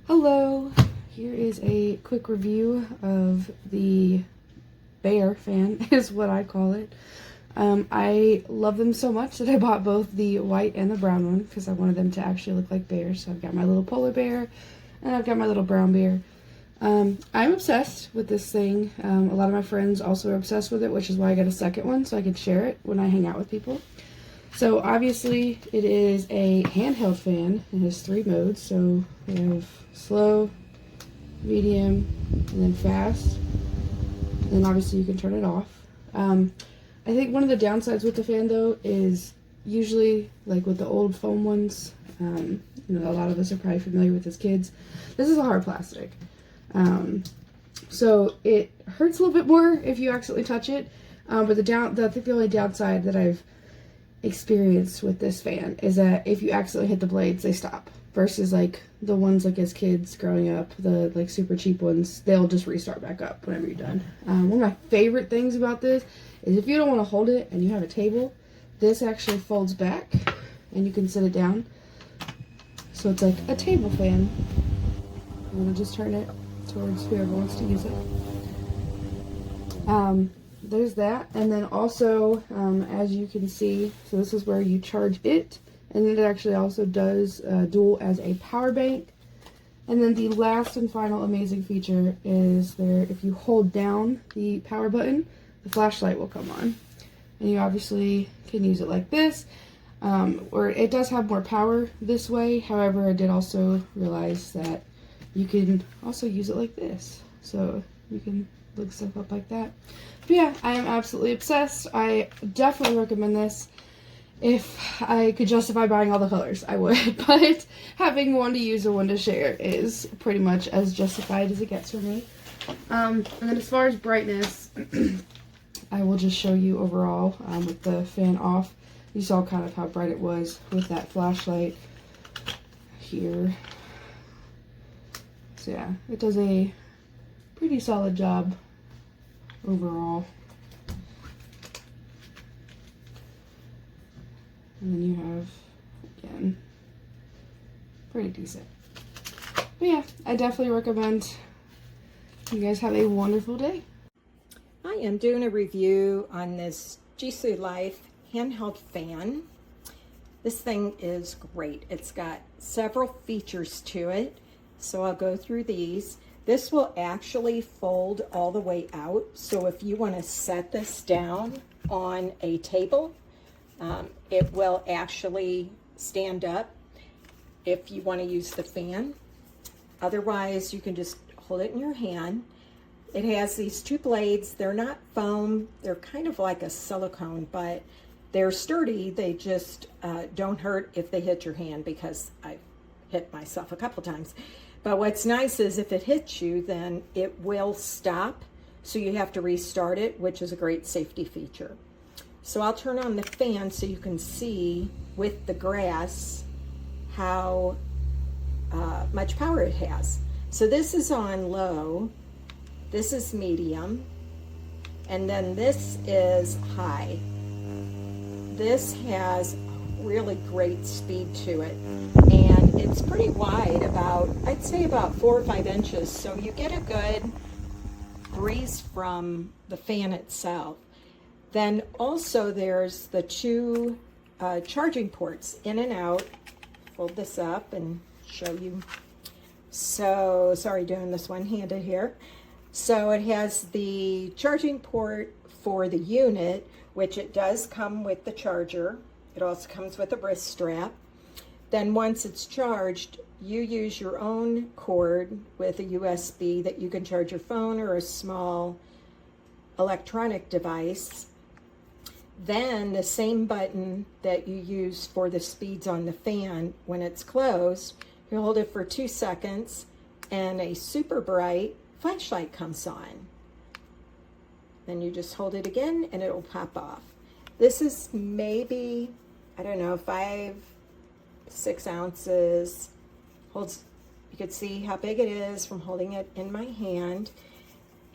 Hello, here is a quick review of the Bear fan, is what I call it. I love them so much that I bought both the white and the brown one because I wanted them to actually look like bears. So I've got my little polar bear and I've got my little brown bear. I'm obsessed with this thing. A lot of my friends also are obsessed with it, which is why I got a second one so I could share it when I hang out with people. So obviously it is a handheld fan. It has 3 modes. So we have slow, medium, and then fast. And then obviously you can turn it off. I think one of the downsides with the fan though is usually like with the old foam ones, you know, a lot of us are probably familiar with as kids. This is a hard plastic. So it hurts a little bit more if you accidentally touch it. But I think the only downside that I've experienced with this fan is that if you accidentally hit the blades, they stop. Versus like the ones like as kids growing up, the like super cheap ones, they'll just restart back up whenever you're done. One of my favorite things about this is if you don't want to hold it and you have a table, this actually folds back and you can sit it down. So it's like a table fan. I'm gonna just turn it towards whoever wants to use it. There's that, and then also as you can see, so this is where you charge it, and then it actually also does dual as a power bank. And then the last and final amazing feature is there, if you hold down the power button, the flashlight will come on, and you obviously can use it like this, or it does have more power this way. However, I did also realize that you can also use it like this, so you can look stuff up like that. But yeah, I am absolutely obsessed. I definitely recommend this. If I could justify buying all the colors, I would, but having one to use and one to share is pretty much as justified as it gets for me. And then as far as brightness, I will just show you overall with the fan off. You saw kind of how bright it was with that flashlight here. So yeah, it does a pretty solid job overall. And then you have, again, pretty decent. But yeah, I definitely recommend. You guys have a wonderful day. I am doing a review on this JISULIFE handheld fan. This thing is great. It's got several features to it, so I'll go through these. This will actually fold all the way out, so if you want to set this down on a table, it will actually stand up if you want to use the fan. Otherwise, you can just hold it in your hand. It has these 2 blades. They're not foam. They're kind of like a silicone, but they're sturdy. They just don't hurt if they hit your hand, because I've hit myself a couple times. But what's nice is if it hits you, then it will stop. So you have to restart it, which is a great safety feature. So I'll turn on the fan so you can see with the grass how much power it has. So this is on low, this is medium, and then this is high. This has really great speed to it, and it's pretty wide, about, I'd say about 4 or 5 inches, so you get a good breeze from the fan itself. Then also there's the 2 charging ports in and out. Fold this up and show you. So, sorry doing this one-handed here. So it has the charging port for the unit, which it does come with the charger. It also comes with a wrist strap. Then once it's charged, you use your own cord with a USB that you can charge your phone or a small electronic device. Then the same button that you use for the speeds on the fan, when it's closed, you hold it for 2 seconds and a super bright flashlight comes on. Then you just hold it again and it'll pop off. This is maybe, I don't know, 5, 6 ounces. Holds, you could see how big it is from holding it in my hand.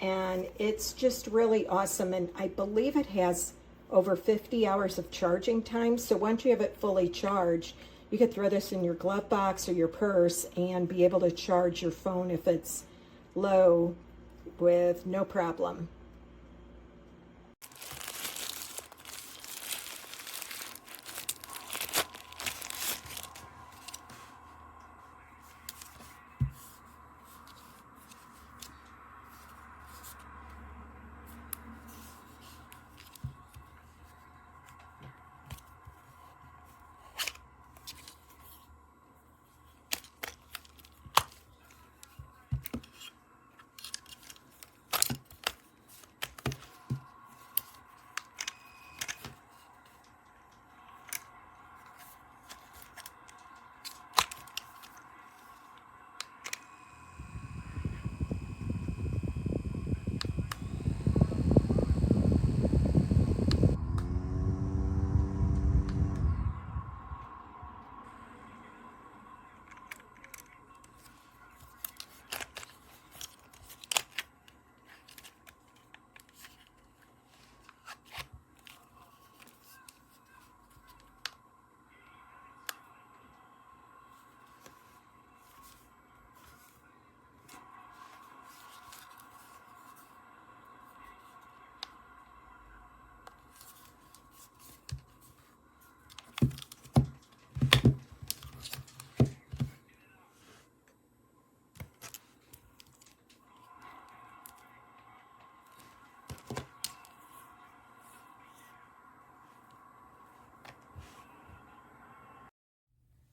And it's just really awesome. And I believe it has over 50 hours of charging time. So once you have it fully charged, You could throw this in your glove box or your purse and be able to charge your phone if it's low with no problem.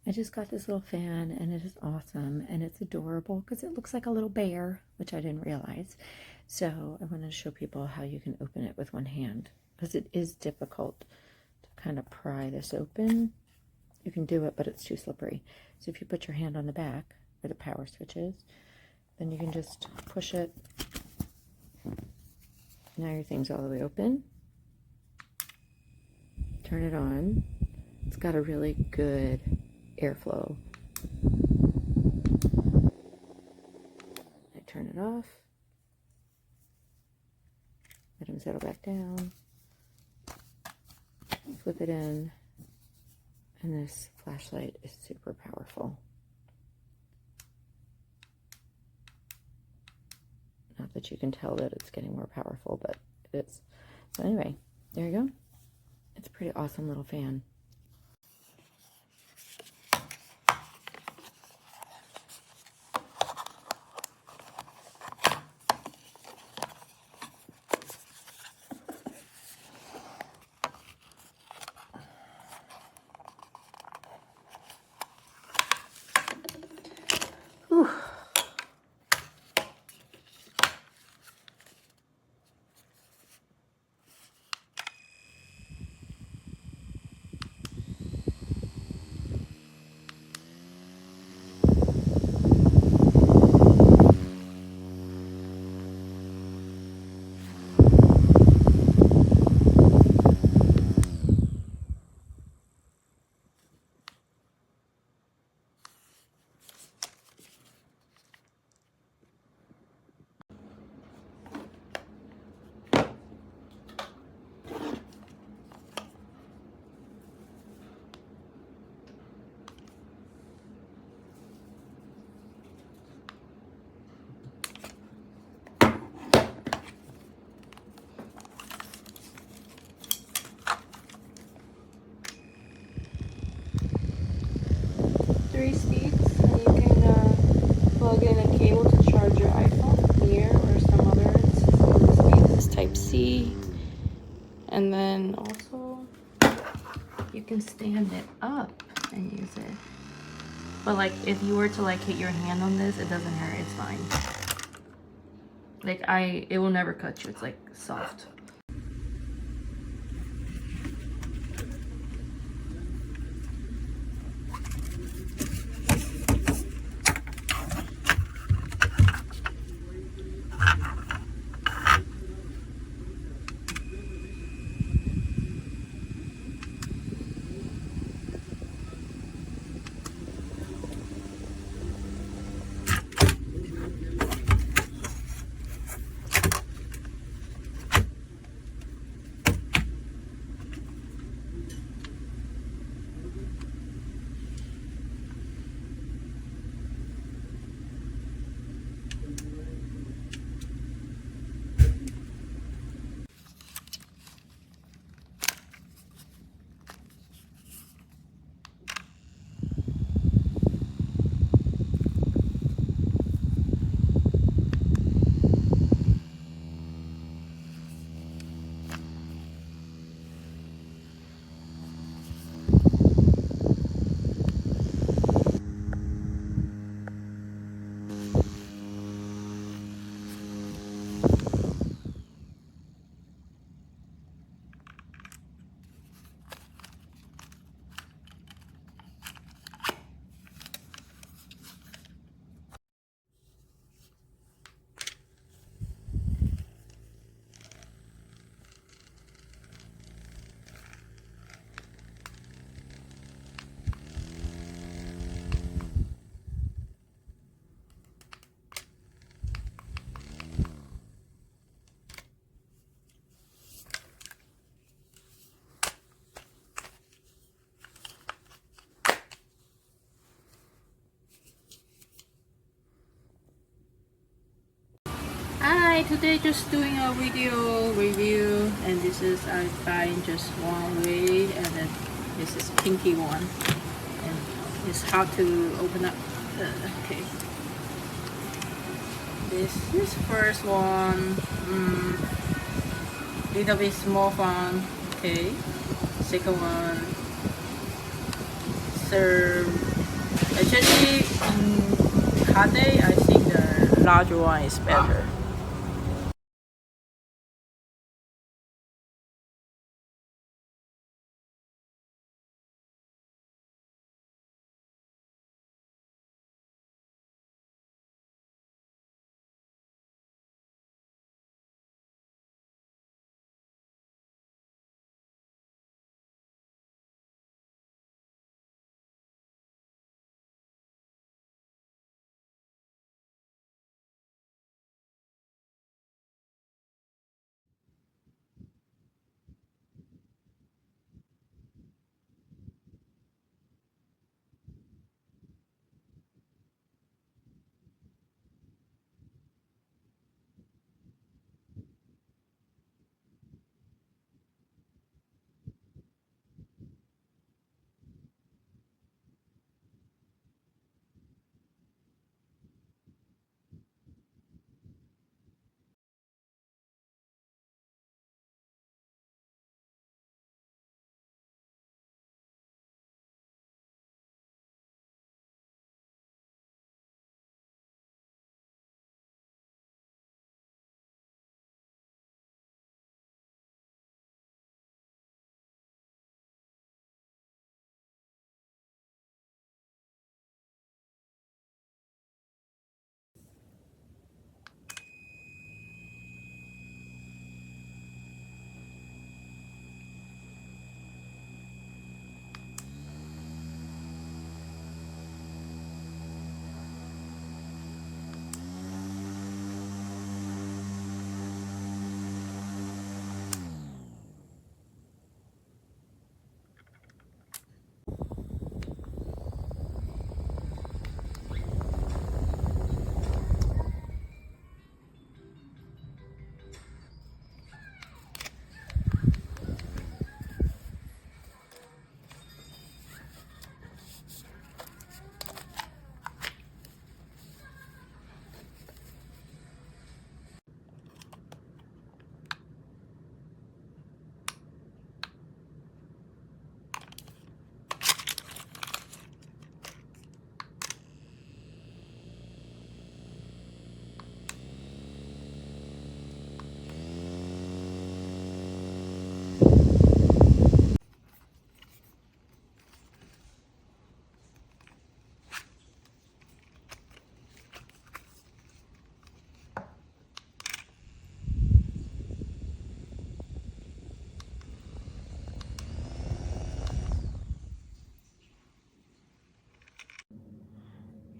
I just got this little fan and it is awesome and it's adorable because it looks like a little bear, which I didn't realize. So I wanted to show people how you can open it with one hand because it is difficult to kind of pry this open. You can do it, but it's too slippery. So if you put your hand on the back where the power switch is, then you can just push it. Now your thing's all the way open. Turn it on. It's got a really good airflow. I turn it off. Let him settle back down. Flip it in. And this flashlight is super powerful. Not that you can tell that it's getting more powerful, but it is. So anyway, there you go. It's a pretty awesome little fan. Whew. Three speeds, and you can plug in a cable to charge your iPhone here or some other speed. This is Type-C, and then also you can stand it up and use it. But like if you were to like hit your hand on this, it doesn't hurt. It's fine. Like it will never cut you. It's like soft. Hi, today just doing a video review, and this is I find just one way, and then this is pinky one, and it's how to open up. Okay, this is first one. Little bit small font. Okay, second one. Third, actually, Kade, I think the larger one is better.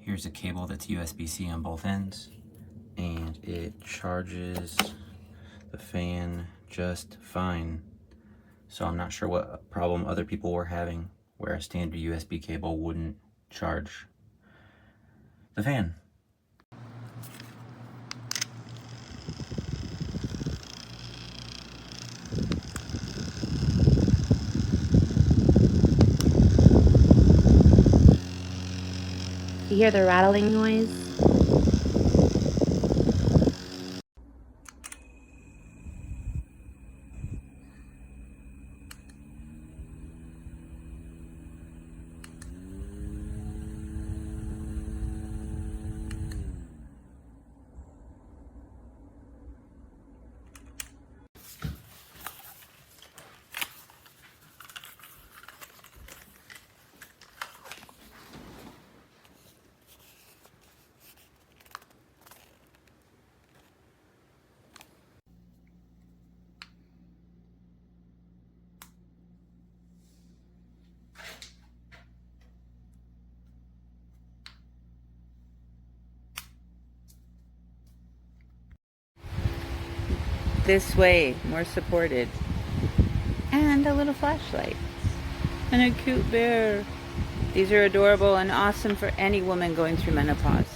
Here's a cable that's USB-C on both ends, and it charges the fan just fine. So I'm not sure what problem other people were having where a standard USB cable wouldn't charge the fan. You hear the rattling noise? This way, more supported. And a little flashlight. And a cute bear. These are adorable and awesome for any woman going through menopause.